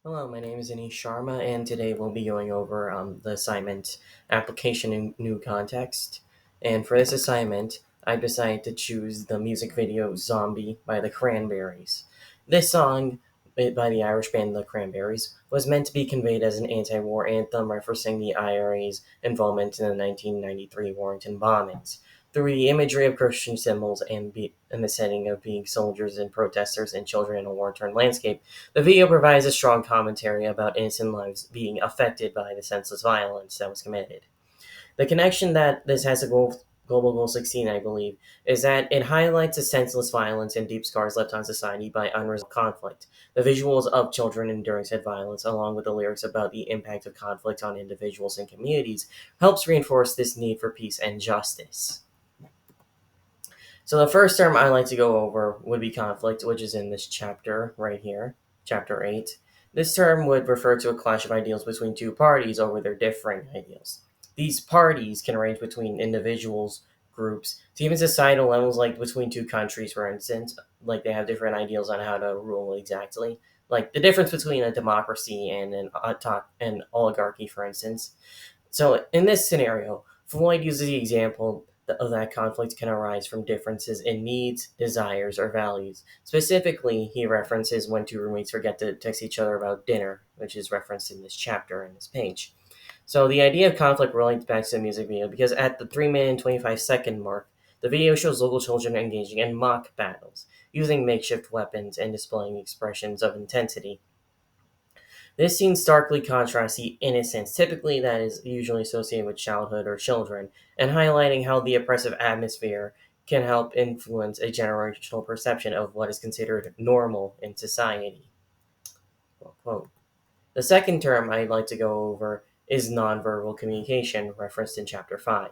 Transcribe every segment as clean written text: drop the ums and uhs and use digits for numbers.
Hello, my name is Anish Sharma, and today we'll be going over the assignment application in new context. And for this assignment, I decided to choose the music video Zombie by the Cranberries. This song, by the Irish band The Cranberries, was meant to be conveyed as an anti war anthem referencing the IRA's involvement in the 1993 Warrington bombings. Through the imagery of Christian symbols and the setting of being soldiers and protesters and children in a war torn landscape, the video provides a strong commentary about innocent lives being affected by the senseless violence that was committed. The connection that this has to Global Goal 16, I believe, is that it highlights the senseless violence and deep scars left on society by unresolved conflict. The visuals of children enduring said violence, along with the lyrics about the impact of conflict on individuals and communities, helps reinforce this need for peace and justice. So the first term I like to go over would be conflict, which is in this chapter right here, chapter 8. This term would refer to a clash of ideals between two parties over their differing ideals. These parties can range between individuals, groups, to even societal levels, like between two countries, for instance. Like they have different ideals on how to rule exactly. Like the difference between a democracy and an oligarchy, for instance. So in this scenario, Floyd uses the example of that conflict can arise from differences in needs, desires, or values. Specifically, he references when two roommates forget to text each other about dinner, which is referenced in this chapter in this page. So the idea of conflict relates back to the music video because at the 3 minute and 25-second mark, the video shows local children engaging in mock battles, using makeshift weapons and displaying expressions of intensity. This scene starkly contrasts the innocence, typically that is usually associated with childhood or children, and highlighting how the oppressive atmosphere can help influence a generational perception of what is considered normal in society. Quote, quote. The second term I'd like to go over is nonverbal communication, referenced in Chapter 5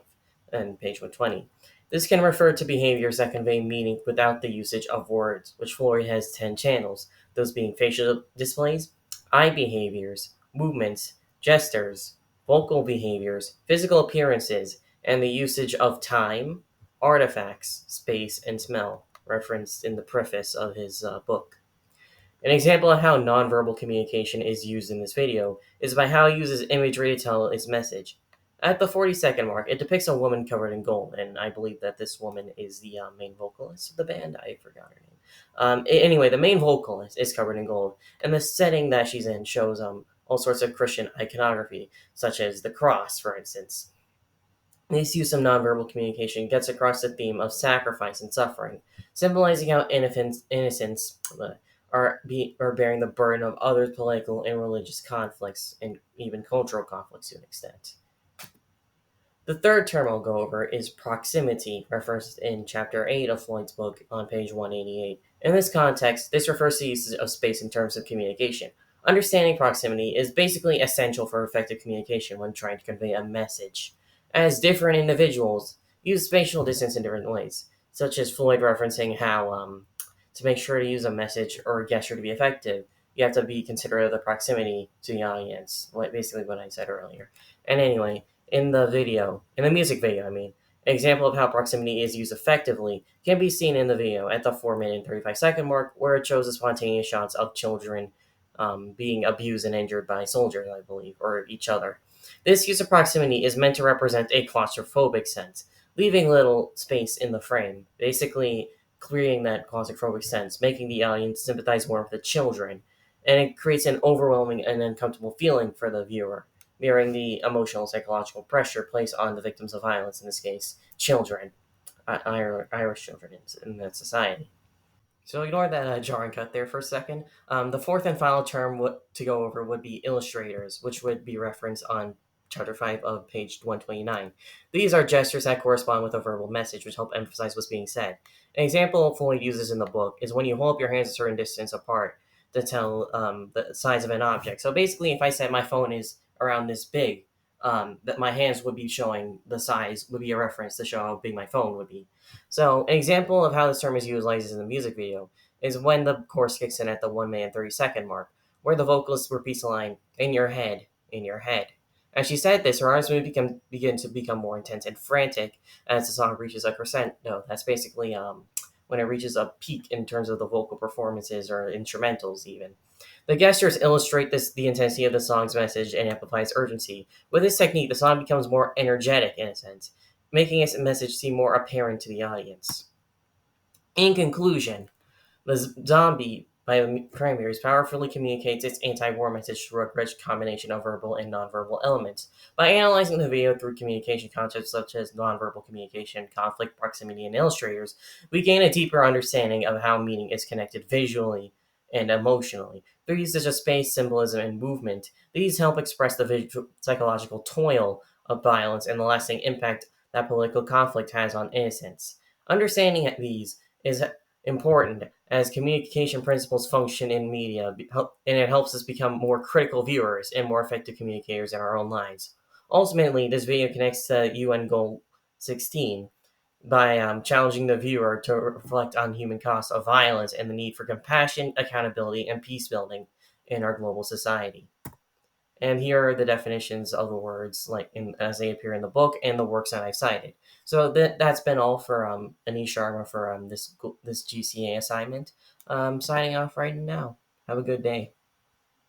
and page 120. This can refer to behaviors that convey meaning without the usage of words, which Floyd has 10 channels, those being facial displays, eye behaviors, movements, gestures, vocal behaviors, physical appearances, and the usage of time, artifacts, space, and smell, referenced in the preface of his book. An example of how nonverbal communication is used in this video is by how it uses imagery to tell its message. At the 40-second mark, it depicts a woman covered in gold, and I believe that this woman is the main vocalist of the band. I forgot her name. Anyway, the main vocalist is covered in gold, and the setting that she's in shows all sorts of Christian iconography, such as the cross, for instance. This use of nonverbal communication gets across the theme of sacrifice and suffering, symbolizing how innocents are bearing the burden of others' political and religious conflicts, and even cultural conflicts to an extent. The third term I'll go over is proximity, referenced in Chapter 8 of Floyd's book on page 188. In this context, this refers to the use of space in terms of communication. Understanding proximity is basically essential for effective communication when trying to convey a message, as different individuals use spatial distance in different ways, such as Floyd referencing how to make sure to use a message or a gesture to be effective, you have to be considerate of the proximity to the audience, basically what I said earlier. And anyway, in the music video, an example of how proximity is used effectively can be seen in the video at the 4 minute and 35-second mark, where it shows the spontaneous shots of children being abused and injured by soldiers, I believe, or each other. This use of proximity is meant to represent a claustrophobic sense, leaving little space in the frame, basically creating that claustrophobic sense, making the audience sympathize more with the children, and it creates an overwhelming and uncomfortable feeling for the viewer, mirroring the emotional and psychological pressure placed on the victims of violence, in this case, children, Irish children in that society. So ignore that jarring cut there for a second. The fourth and final term to go over would be illustrators, which would be referenced on Chapter 5 of page 129. These are gestures that correspond with a verbal message, which help emphasize what's being said. An example Floyd uses in the book is when you hold up your hands a certain distance apart to tell the size of an object. So basically, if I said my phone is around this big, that my hands would be showing the size, would be a reference to show how big my phone would be. So, an example of how this term is utilized in the music video is when the chorus kicks in at the 1 minute and 30-second mark, where the vocalist repeats the line, in your head, in your head. As she said this, her arms would begin to become more intense and frantic as the song reaches a crescendo. That's basically when it reaches a peak in terms of the vocal performances or instrumentals, even. The gestures illustrate the intensity of the song's message and amplifies urgency. With this technique, the song becomes more energetic in a sense, making its message seem more apparent to the audience. In conclusion, the zombie by the Cranberries powerfully communicates its anti-war message through a rich combination of verbal and nonverbal elements. By analyzing the video through communication concepts such as nonverbal communication, conflict, proximity, and illustrators, we gain a deeper understanding of how meaning is connected visually and emotionally. Through uses of space, symbolism, and movement, these help express the psychological toil of violence and the lasting impact that political conflict has on innocence. Understanding these is important as communication principles function in media, and it helps us become more critical viewers and more effective communicators in our own lives. Ultimately, this video connects to UN Goal 16 by challenging the viewer to reflect on human costs of violence and the need for compassion, accountability, and peace building in our global society. And here are the definitions of the words, as they appear in the book and the works that I cited. So that's been all for Anish Sharma for this GCA assignment. Signing off right now. Have a good day.